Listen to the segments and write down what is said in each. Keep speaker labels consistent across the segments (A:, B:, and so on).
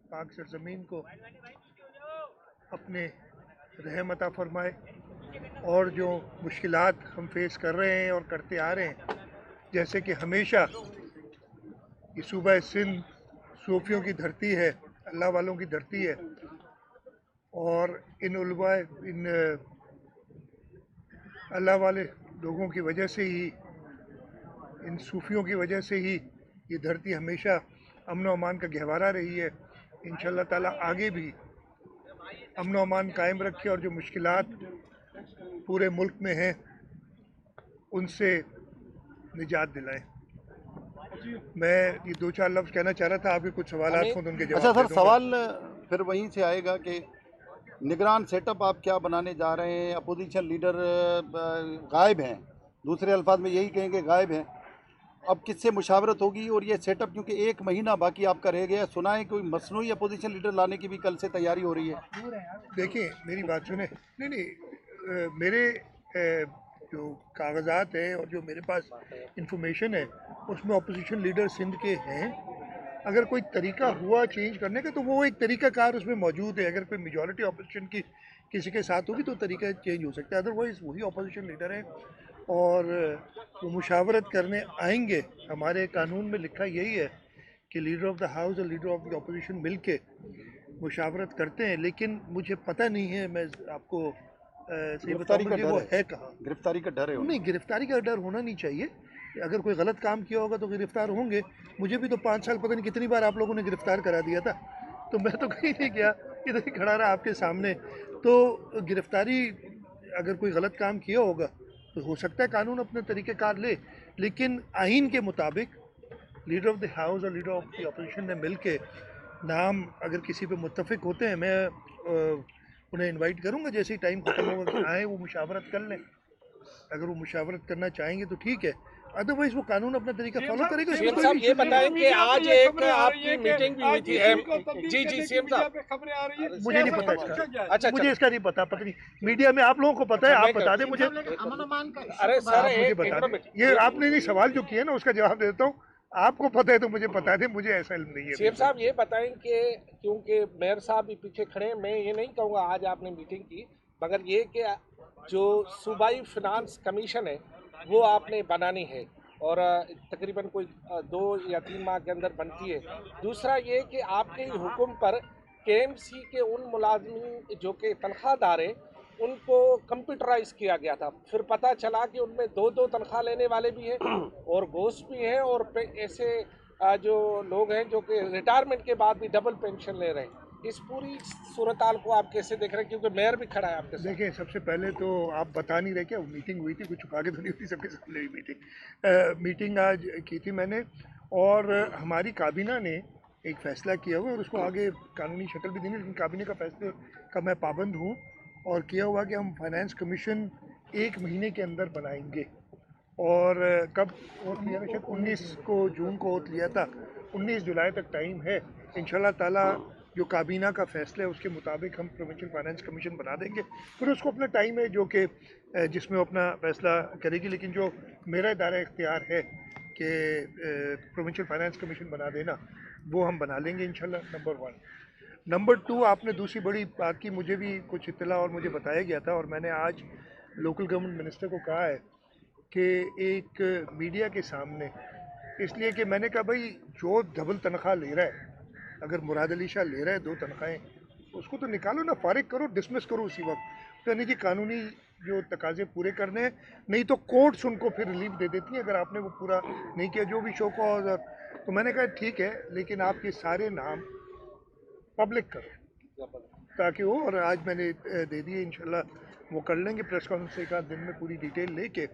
A: पाक सरजमीन को अपने रहम अता फरमाए, और जो मुश्किलात हम फेस कर रहे हैं और करते आ रहे हैं, जैसे कि हमेशा ये सूबा सिंध सूफियों की धरती है, अल्लाह वालों की धरती है, और इन अल्लाह वाले लोगों की वजह से ही, इन सूफियों की वजह से ही ये धरती हमेशा अमन व अमान का गहवारा रही है। इंशाअल्लाह ताला आगे भी अमन व अमान कायम रखे और जो मुश्किलात पूरे मुल्क में हैं उनसे निजात दिलाएं। मैं ये दो चार लफ्ज़ कहना चाह रहा था, आपके कुछ सवाल हों तो उनके जवाब
B: अच्छा सर,
A: दे दूंगा।
B: सवाल फिर वहीं से आएगा कि निगरान सेटअप आप क्या बनाने जा रहे हैं? अपोजिशन लीडर गायब हैं, दूसरे अल्फाज में यही कहेंगे गायब हैं। अब किससे मुशावरत होगी? और ये सेटअप क्योंकि 1 महीना बाकी आपका रह गया, सुना है कोई मसनूई अपोजिशन लीडर लाने की भी कल से तैयारी हो रही है।
A: देखिए मेरी बात सुने, नहीं मेरे जो कागजात हैं और जो मेरे पास इंफॉर्मेशन है उसमें अपोजिशन लीडर सिंध के हैं। अगर कोई तरीका हुआ चेंज करने का तो वो एक तरीका कार उसमें मौजूद है। अगर कोई मेजॉरिटी अपोजिशन की किसी के साथ होगी तो तरीका चेंज हो सकता है, अदरवाइज़ वही अपोजिशन लीडर है और वो मुशावरत करने आएंगे। हमारे कानून में लिखा यही है कि लीडर ऑफ द हाउस और लीडर ऑफ द अपोजिशन मिल के मुशावरत करते हैं, लेकिन मुझे पता नहीं है, मैं आपको सही
B: गिरफ्तारी का
A: बताऊँ
B: डर
A: वो
B: है,
A: है कहाँ।
B: गिरफ्तारी का डर है उन्हें।
A: नहीं, गिरफ्तारी का डर होना नहीं चाहिए। अगर कोई गलत काम किया होगा तो गिरफ्तार होंगे। मुझे भी तो 5 साल पता नहीं कितनी बार आप लोगों ने गिरफ्तार करा दिया था, तो मैं तो कहीं नहीं गया, इधर ही खड़ा रहा आपके सामने। तो गिरफ्तारी, अगर कोई गलत काम किया होगा तो हो सकता है कानून अपने तरीक़ेकार ले, लेकिन आइन के मुताबिक लीडर ऑफ द हाउस और लीडर ऑफ द अपोजिशन ने मिल के नाम अगर किसी पे मुत्तफिक होते हैं, मैं उन्हें इनवाइट करूंगा जैसे ही टाइम ख़त्म होगा कि आए वो मुशावरत कर लें। अगर वो मुशावरत करना चाहेंगे तो ठीक है, अदरवाइज वो कानून अपना तरीका फॉलो करेगा। इसमें कोई
C: साहब ये बताएं कि आज एक आपकी मीटिंग भी हुई थी जी सीएम साहब,
D: खबरें आ रही है,
A: मुझे नहीं पता इसका,
C: अच्छा
A: मुझे इसका नहीं पता नहीं, मीडिया में आप लोगों को पता है, आप बता दें मुझे।
C: अरे सर
A: आप मुझे बता दें, ये आपने नहीं सवाल जो किया ना उसका जवाब देता हूँ। आपको पता है तो मुझे बता दें, मुझे ऐसा इल्म नहीं है।
C: सीएम साहब ये बताएं कि क्योंकि मेयर साहब भी पीछे खड़े हैं, मैं ये नहीं कहूँगा आज आपने मीटिंग की, मगर ये कि जो सूबाई फिनांस कमीशन है वो आपने बनानी है और तकरीबन कोई 2 या 3 माह के अंदर बनती है। दूसरा ये कि आपके हुक्म पर केएमसी के उन मुलाजमीन जो कि तनख्वाहदार हैं उनको कंप्यूटराइज किया गया था, फिर पता चला कि उनमें 2-2 तनख्वाह लेने वाले भी हैं और घोस्ट भी हैं और ऐसे जो लोग हैं जो कि रिटायरमेंट के बाद भी डबल पेंशन ले रहे हैं। इस पूरी सूरत हाल को आप कैसे देख रहे हैं, क्योंकि मेयर भी खड़ा है आपके साथ?
A: देखिए, सबसे पहले तो आप बता नहीं रहे क्या मीटिंग हुई थी, कुछ छुपा के तो नहीं हुई, सबके सामने हुई मीटिंग। मीटिंग आज की थी मैंने, और हमारी काबीना ने एक फ़ैसला किया हुआ और उसको आगे कानूनी शक्ल भी देनी, लेकिन काबीने का फैसले का मैं पाबंद हूँ। और किया हुआ कि हम फाइनेंस कमीशन 1 महीने के अंदर बनाएंगे। और कब वोट लिया था? शायद 19 को जून को वोट लिया था, 19 जुलाई तक टाइम है। इंशाल्लाह ताला जो काबीना का फैसला है उसके मुताबिक हम प्रोविंशियल फाइनेंस कमीशन बना देंगे। फिर उसको अपना टाइम है जो कि जिसमें वो अपना फैसला करेगी, लेकिन जो मेरा दायरा इख्तियार है कि प्रोविंशियल फाइनेंस कमीशन बना देना, वो हम बना लेंगे इंशाल्लाह, नंबर 1। नंबर 2, आपने दूसरी बड़ी बात की, मुझे भी कुछ इत्तला और मुझे बताया गया था, और मैंने आज लोकल गवर्नमेंट मिनिस्टर को कहा है कि एक मीडिया के सामने, इसलिए कि मैंने कहा भाई जो डबल तनख्वाह ले रहा है, अगर मुराद अली शाह ले रहा है 2 तनख्वाहें, उसको तो निकालो ना, फारिग करो, डिसमिस करो उसी वक्त। तो यानी कि कानूनी जो तकाजे पूरे करने हैं, नहीं तो कोर्ट्स उनको फिर रिलीफ दे देती हैं अगर आपने वो पूरा नहीं किया, जो भी शो कॉज। तो मैंने कहा ठीक है, लेकिन आप ये सारे नाम पब्लिक करो ताकि वो, और आज मैंने दे दिए, इंशाल्लाह वो कर लेंगे प्रेस कॉन्फ्रेंस एक आध दिन में पूरी डिटेल लेके,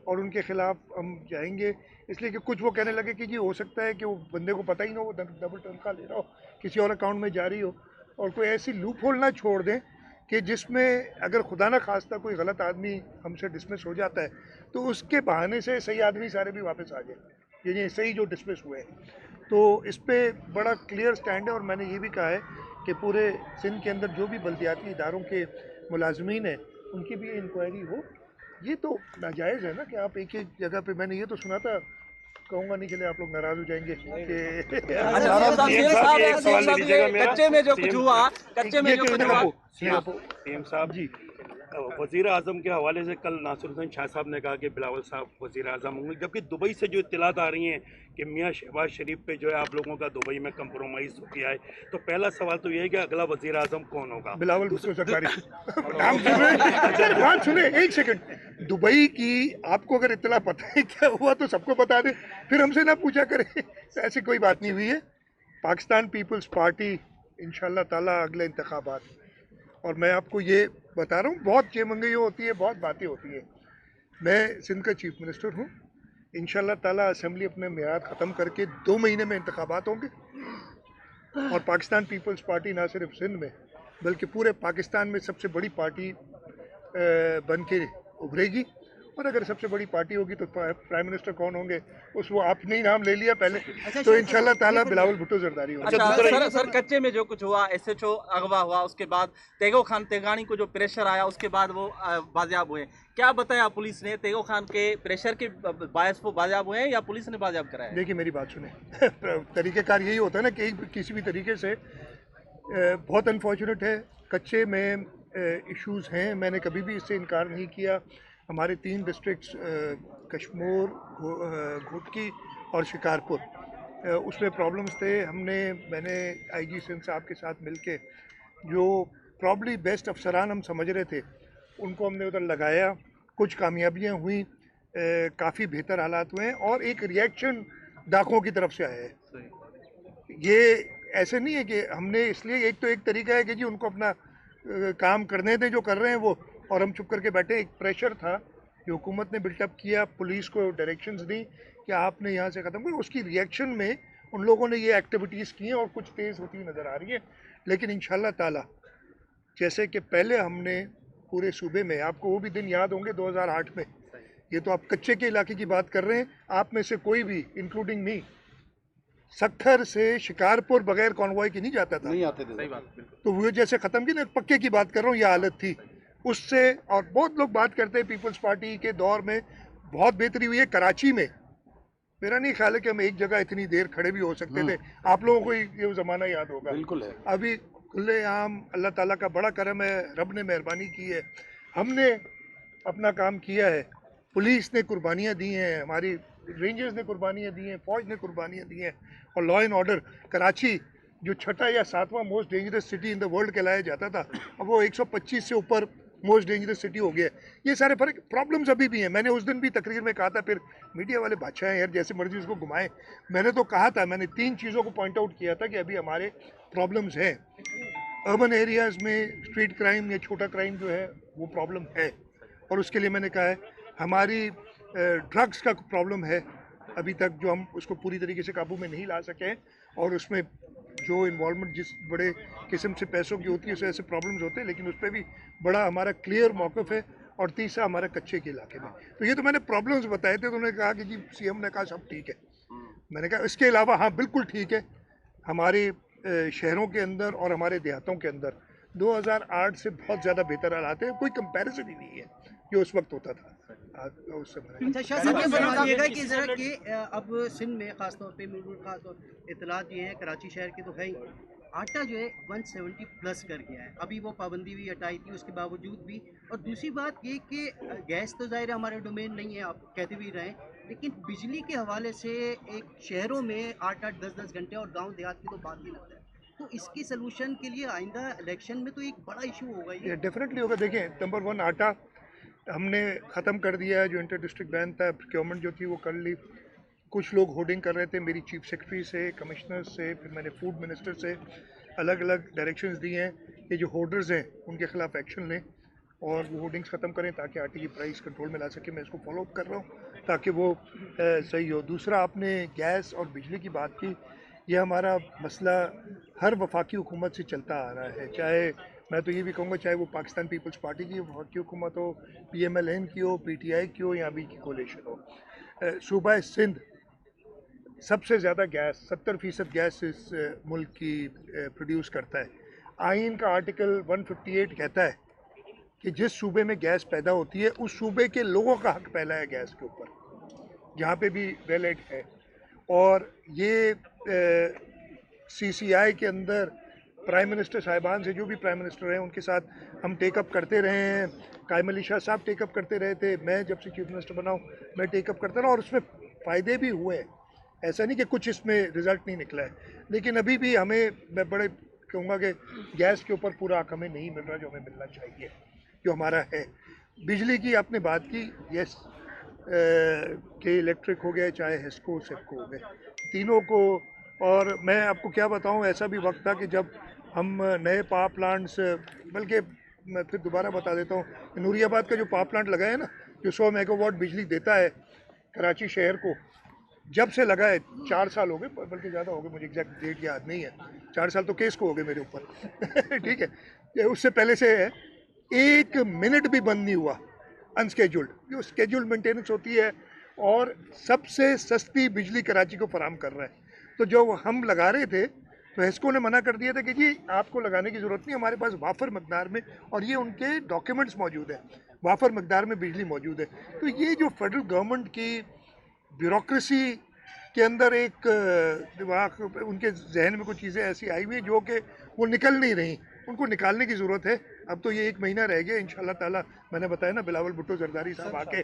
A: और उनके खिलाफ हम जाएंगे। इसलिए कि कुछ वो कहने लगे कि जी हो सकता है कि वो बंदे को पता ही ना हो, वो डबल तनख्वाह ले रहा हो, किसी और अकाउंट में जारी हो, और कोई ऐसी लूप होल ना छोड़ दें कि जिसमें अगर खुदा ना खास्ता कोई गलत आदमी हमसे डिसमिस हो जाता है तो उसके बहाने से सही आदमी सारे भी वापस आ जाए, ये सही जो डिसमिस हुए हैं। तो इस पर बड़ा क्लियर स्टैंड है, और मैंने ये भी कहा है कि पूरे सिंध के अंदर जो भी बल्दियाती इदारों के मुलाजमीन हैं उनकी भी इंक्वायरी हो। ये तो नाजायज़ है ना कि आप एक एक जगह पे, मैंने ये तो सुना था कहूँगा नहीं, चले आप लोग नाराज हो जाएंगे कि
D: कच्चे में जो कुछ हुआ, कच्चे में जो कुछ हुआ,
E: सीएम साहब जी वज़ीर आज़म के हवाले से कल नासिरुद्दीन शाह साहब ने कहा कि बिलावल साहब वज़ीर आज़म होंगे, जबकि दुबई से जो इत्तलात आ रही हैं कि मियाँ शहबाज शरीफ पे जो है आप लोगों का दुबई में कंप्रोमाइज़ हो गया है, तो पहला सवाल तो ये है कि अगला वज़ीर आज़म कौन होगा?
A: बिलावल भुट्टो ज़रदारी। नाम सुने, बात सुने, एक सेकंड। दुबई की आपको अगर इत्तला पता है क्या हुआ तो सबको बता दे, फिर हमसे ना पूछा करें। ऐसी कोई बात नहीं हुई है। पाकिस्तान पीपल्स पार्टी इंशाल्लाह ताला अगले इंतखाबात, और मैं आपको ये बता रहा हूँ, बहुत चेमंगई होती है, बहुत बातें होती है। मैं सिंध का चीफ मिनिस्टर हूँ, इंशाल्लाह ताला असेंबली अपने मियाद ख़त्म करके 2 महीने में इंतखाबात होंगे, और पाकिस्तान पीपल्स पार्टी ना सिर्फ सिंध में बल्कि पूरे पाकिस्तान में सबसे बड़ी पार्टी बन के उभरेगी। और अगर सबसे बड़ी पार्टी होगी तो प्राइम मिनिस्टर कौन होंगे, उस वो आपने ही नाम ले लिया पहले, तो इंशाल्लाह ताला बिलावल भुट्टो ज़रदारी होगा।
D: अच्छा सर, कच्चे में जो कुछ हुआ, SHO अगवा हुआ, उसके बाद तेगो खान तेगानी को जो प्रेशर आया उसके बाद वो बाजियाब हुए, क्या बताया पुलिस ने? तेगो खान के प्रेशर के बायस वो बाजियाब हुए हैं या पुलिस ने बाजियाब कराया?
A: देखिए मेरी बात सुने, तरीक़ेकार यही होता है ना कि किसी भी तरीके से, बहुत अनफॉर्चुनेट है, कच्चे में इश्यूज़ हैं, मैंने कभी भी इससे इनकार नहीं किया। हमारे 3 डिस्ट्रिक्ट्स कश्मीर, घोटकी और शिकारपुर, उसमें प्रॉब्लम्स थे। मैंने IG सिंध साहब के साथ मिलके जो प्रॉब्ली बेस्ट अफसरान हम समझ रहे थे उनको हमने उधर लगाया, कुछ कामयाबियां हुई, काफ़ी बेहतर हालात हुए हैं, और एक रिएक्शन दाखों की तरफ से आया है। ये ऐसे नहीं है कि हमने इसलिए, एक तरीका है कि जी उनको अपना काम करने दें जो कर रहे हैं वो, और हम चुप करके बैठे। एक प्रेशर था जो हुकूमत ने बिल्टअप किया, पुलिस को डायरेक्शंस दी कि आपने यहाँ से ख़त्म करो, उसकी रिएक्शन में उन लोगों ने ये एक्टिविटीज़ की हैं और कुछ तेज़ होती हुई नज़र आ रही है। लेकिन इंशाल्लाह ताला, जैसे कि पहले हमने पूरे सूबे में, आपको वो भी दिन याद होंगे 2008 में, ये तो आप कच्चे के इलाके की बात कर रहे हैं, आप में से कोई भी इंक्लूडिंग मी सक्खर से शिकारपुर बगैर कॉन्वॉय की नहीं जाता था,
B: नहीं आते थे।
A: तो वो जैसे ख़त्म की ना, पक्के की बात कर रहा हूँ, ये हालत थी उससे। और बहुत लोग बात करते हैं पीपल्स पार्टी के दौर में बहुत बेहतरी हुई है। कराची में मेरा नहीं ख्याल है कि हम एक जगह इतनी देर खड़े भी हो सकते थे, आप लोगों को ये ज़माना याद होगा।
B: बिल्कुल है।
A: अभी खुलेआम अल्लाह ताला का बड़ा करम है, रब ने मेहरबानी की है, हमने अपना काम किया है, पुलिस ने कुर्बानियाँ दी हैं, हमारी रेंजर्स ने कुर्बानियाँ दी हैं, फ़ौज ने कुर्बानियाँ दी हैं, और लॉ एंड ऑर्डर, कराची जो 6वां या 7वां most dangerous city in the world कहलाया जाता था, अब वो 125 से ऊपर मोस्ट डेंजरस सिटी हो गया है। ये सारे फर्क, प्रॉब्लम्स अभी भी हैं। मैंने उस दिन भी तकरीर में कहा था, फिर मीडिया वाले बादशाह हैं यार, जैसे मर्जी उसको घुमाएं। मैंने तो कहा था, मैंने 3 चीज़ों को पॉइंट आउट किया था कि अभी हमारे प्रॉब्लम्स हैं। अर्बन एरियाज़ में स्ट्रीट क्राइम या छोटा क्राइम जो है वो प्रॉब्लम है, और उसके लिए मैंने कहा है हमारी ड्रग्स का प्रॉब्लम है अभी तक, जो हम उसको पूरी तरीके से काबू में नहीं ला सके हैं, और उसमें जो इन्वॉल्वमेंट जिस बड़े किस्म से पैसों की होती है उससे ऐसे प्रॉब्लम्स होते हैं, लेकिन उस पर भी बड़ा हमारा क्लियर मौक़िफ़ है। और तीसरा हमारा कच्चे के इलाके में, तो ये तो मैंने प्रॉब्लम्स बताए थे, तो उन्होंने कहा कि जी CM ने कहा सब ठीक है। मैंने कहा इसके अलावा हाँ बिल्कुल ठीक है, हमारे शहरों के अंदर और हमारे देहातों के अंदर 2008 से बहुत ज़्यादा बेहतर हालात है, कोई कंपैरिजन ही नहीं है जो उस वक्त होता था उस समय।
F: अच्छा शाह साहब, ये बताइएगा कि ज़रा कि अब सिंध में ख़ासतौर पे खासतौर इतलात ये हैं, कराची शहर के तो है ही, आटा जो है 170 प्लस कर गया है। अभी वो पाबंदी भी हटाई थी, उसके बावजूद भी। और दूसरी बात ये कि गैस तो ज़ाहिर हमारे डोमेन नहीं है, आप कहते भी रहें, लेकिन बिजली के हवाले से एक शहरों में 8-8 10-10 घंटे, और गांव देहात की तो बात ही लगता है। तो इसकी सलूशन के लिए आइंदा इलेक्शन में तो एक बड़ा इशू होगा ये।
A: डेफिनेटली होगा। देखें, नंबर 1 आटा हमने ख़त्म कर दिया है, जो इंटर डिस्ट्रिक्ट बैन था, प्रोक्योरमेंट जो थी वो कर ली। कुछ लोग होर्डिंग कर रहे थे, मेरी चीफ सेक्रेटरी से, कमिश्नर से, फिर मैंने फूड मिनिस्टर से अलग अलग डायरेक्शंस दिए हैं कि जो होर्डर्स हैं उनके ख़िलाफ़ एक्शन लें और वो होर्डिंग्स ख़त्म करें ताकि आटे की प्राइस कंट्रोल में ला सके। मैं इसको फॉलो अप कर रहा हूँ ताकि वो सही हो। दूसरा, आपने गैस और बिजली की बात की, यह हमारा मसला हर वफाकी हुकूमत से चलता आ रहा है, चाहे मैं तो ये भी कहूँगा चाहे वो पाकिस्तान पीपल्स पार्टी की वफाकी हुकूमत हो, PMLN की हो, PTI की हो, या अभी की कोलिशन हो। सूबा सिंध सबसे ज़्यादा गैस, 70% गैस इस मुल्क की प्रोड्यूस करता है। आइन का आर्टिकल 158 कहता है कि जिस सूबे में गैस पैदा होती है उस सूबे के लोगों का हक पहला है गैस के ऊपर, जहाँ पे भी वेलेट है। और ये CCI के अंदर प्राइम मिनिस्टर साहिबान से, जो भी प्राइम मिनिस्टर हैं उनके साथ हम टेकअप करते रहे हैं। कायम अली शाह साहब टेकअप करते रहे थे, मैं जब से चीफ मिनिस्टर बना हूँ मैं टेकअप करता रहा और उसमें फ़ायदे भी हुए हैं। ऐसा नहीं कि कुछ इसमें रिज़ल्ट नहीं निकला है, लेकिन अभी भी हमें, मैं बड़े कहूँगा कि गैस के ऊपर पूरा हक हमें नहीं मिल रहा जो हमें मिलना चाहिए, जो हमारा है। बिजली की आपने बात की, यस, कि इलेक्ट्रिक हो गया, चाहे हेस्को सेप्को हो गए, तीनों को। और मैं आपको क्या बताऊं, ऐसा भी वक्त था कि जब हम नए पावर प्लांट्स, बल्कि मैं फिर दोबारा बता देता हूँ, नूरियाबाद का जो पावर प्लांट लगा है ना, जो 100 मेगावाट बिजली देता है कराची शहर को, जब से लगा है 4 साल हो गए, बल्कि ज़्यादा हो गए, मुझे एग्जैक्ट डेट याद नहीं है, 4 साल तो केस को हो गए मेरे ऊपर ठीक है, ये उससे पहले से है। 1 मिनट भी बंद नहीं हुआ अनस्केड्यूल्ड, जो स्केड्यूल्ड मेंटेनेंस होती है, और सबसे सस्ती बिजली कराची को फराहम कर रहा है। तो जो हम लगा रहे थे तो हेस्को ने मना कर दिया था कि जी आपको लगाने की ज़रूरत नहीं, हमारे पास वाफर मकदार में, और ये उनके डॉक्यूमेंट्स मौजूद हैं, वाफर मकदार में बिजली मौजूद है। तो ये जो फेडरल गवर्नमेंट की ब्यूरोक्रेसी के अंदर एक दिमाग, उनके जहन में कुछ चीज़ें ऐसी आई हुई जो कि वो निकल नहीं रही, उनको निकालने की ज़रूरत है। अब तो ये 1 महीना रह गया, इंशाल्लाह ताला, मैंने बताया ना, बिलावल भुट्टो जरदारी साहब आके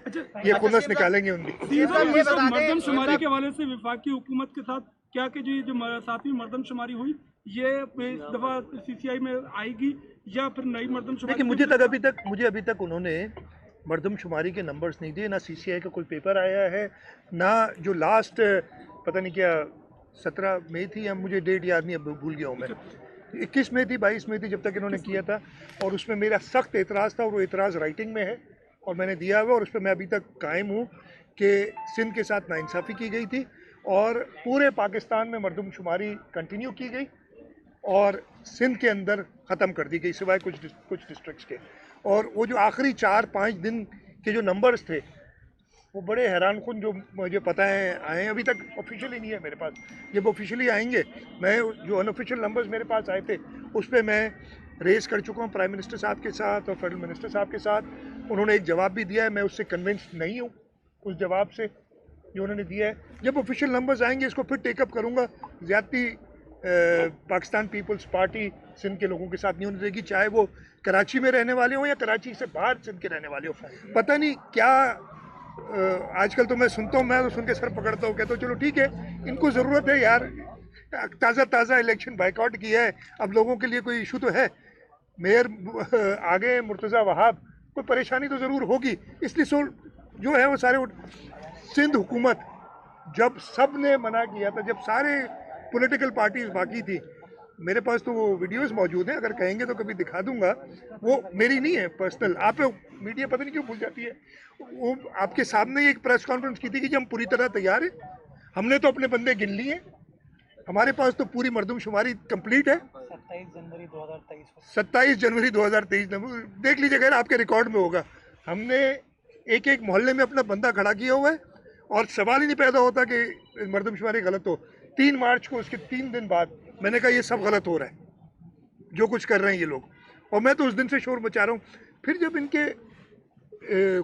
A: ये खुलस निकालेंगे उनकी।
G: मरदमशुमारी के हवाले से वफाकी हुकूमत के साथ क्या कि जो 7वीं मरदमशुमारी हुई, ये इस दफ़ा CCI में आएगी या फिर नई मरदमशुमारी?
A: देखिए, मुझे अभी तक उन्होंने मरदमशुमारी के नंबर्स नहीं दिए, ना CCI का कोई पेपर आया है, ना जो लास्ट पता नहीं क्या 17 मई थी, या मुझे डेट याद नहीं, अब भूल गया हूँ मैं, 21 में थी, 22 में थी, जब तक इन्होंने किया था। और उसमें मेरा सख्त एतराज़ था, और वो एतराज़ राइटिंग में है और मैंने दिया हुआ, और उस पर मैं अभी तक कायम हूँ कि सिंध के साथ नाइंसाफ़ी की गई थी और पूरे पाकिस्तान में मरदमशुमारी कंटिन्यू की गई और सिंध के अंदर ख़त्म कर दी गई, सिवाय कुछ डिस्ट्रिक्ट्स के। और वो जो आखिरी 4-5 दिन के जो नंबर्स थे, वो बड़े हैरानकुन, जो मुझे पता है आए हैं, अभी तक ऑफिशियली नहीं है मेरे पास, जब ऑफिशियली आएंगे, मैं जो अनऑफिशियल नंबर्स मेरे पास आए थे उस पर मैं रेस कर चुका हूँ प्राइम मिनिस्टर साहब के साथ और फेडरल मिनिस्टर साहब के साथ। उन्होंने एक जवाब भी दिया है, मैं उससे कन्विंस नहीं हूँ उस जवाब से जो उन्होंने दिया है। जब ऑफिशियल नंबर्स आएंगे इसको फिर टेकअप करूँगा। ज़्यादती पाकिस्तान पीपल्स पार्टी सिंध के लोगों के साथ नहीं होनी चाहिए, चाहे वो कराची में रहने वाले हों या कराची से बाहर सिंध के रहने वाले हों। पता नहीं क्या आजकल तो मैं सुनता हूँ, मैं तो सुन के सर पकड़ता हूँ, कहता हूँ चलो ठीक है, इनको ज़रूरत है यार, ताज़ा इलेक्शन बाइकआउट किया है, अब लोगों के लिए कोई इशू तो है। मेयर आगे मुर्तज़ा वहाब, कोई परेशानी तो ज़रूर होगी, इसलिए जो है वो सारे सिंध हुकूमत, जब सब ने मना किया था, जब सारे पॉलिटिकल पार्टीज बाकी थी, मेरे पास तो वो वीडियोस मौजूद हैं, अगर कहेंगे तो कभी दिखा दूंगा, वो मेरी नहीं है पर्सनल, आप मीडिया पता नहीं क्यों भूल जाती है। वो आपके सामने एक प्रेस कॉन्फ्रेंस की थी कि हम पूरी तरह तैयार हैं, हमने तो अपने बंदे गिन लिए हैं, हमारे पास तो पूरी मरदमशुमारी कंप्लीट है। 27 जनवरी 2023 देख लीजिएगा, आपके रिकॉर्ड में होगा। हमने एक मोहल्ले में अपना बंदा खड़ा किया हुआ है और सवाल ही नहीं पैदा होता कि मरदमशुमारी गलत हो। 3 मार्च को, उसके 3 दिन बाद मैंने कहा ये सब गलत हो रहा है जो कुछ कर रहे हैं ये लोग, और मैं तो उस दिन से शोर मचा रहा हूँ। फिर जब इनके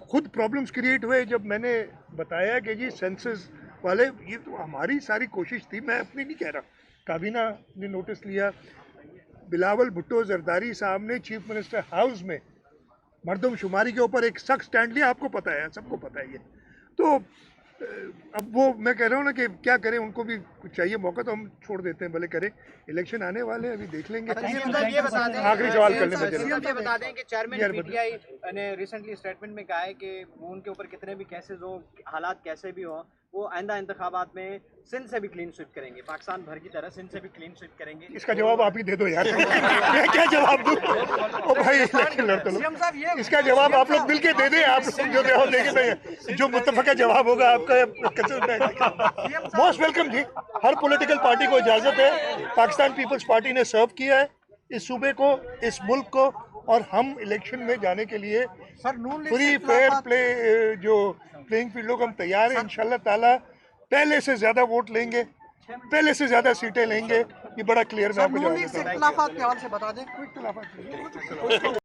A: खुद प्रॉब्लम्स क्रिएट हुए, जब मैंने बताया कि जी सेंसस वाले, ये तो हमारी सारी कोशिश थी, मैं अपनी नहीं कह रहा, काबीना ने नोटिस लिया, बिलावल भुट्टो जरदारी साहब ने चीफ मिनिस्टर हाउस में मरदमशुमारी के ऊपर एक सख्त स्टैंड लिया, आपको पता है, सबको पता है ये। तो अब वो मैं कह रहा हूँ ना कि क्या करें, उनको भी कुछ चाहिए मौका, तो हम छोड़ देते हैं, भले करें, इलेक्शन आने वाले हैं, अभी देख लेंगे। आखिरी सवाल करने में
F: ये बता दें कि चेयरमैन पीटीआई ने रिसेंटली स्टेटमेंट में कहा है कि उनके ऊपर कितने भी केसेस हो, हालात कैसे भी हो, वो आइंदा इंतखाबात में सिंध से भी क्लीन स्वीप करेंगे, पाकिस्तान भर की तरह सिंध से भी क्लीन स्वीप करेंगे।
A: इसका जवाब आप ही दे दो यार मैं क्या जवाब दूं? ओ भाई इलेक्शन लड़ते लोग, इसका जवाब आप लोग मिल के दे दें, आप जो जवाब देंगे, जो मुत्तफका जवाब होगा आपका मोस्ट वेलकम जी। हर पॉलिटिकल पार्टी को इजाज़त है, पाकिस्तान पीपल्स पार्टी ने सर्व किया है इस सूबे को, इस मुल्क को, और हम इलेक्शन में जाने के लिए फ्री फेयर प्ले जो प्लेइंग फील्ड लोग, हम तैयार हैं। इंशाल्लाह ताला पहले से ज़्यादा वोट लेंगे, पहले से ज़्यादा सीटें लेंगे, ये बड़ा क्लियर मैं आपको जवाब देता हूँ।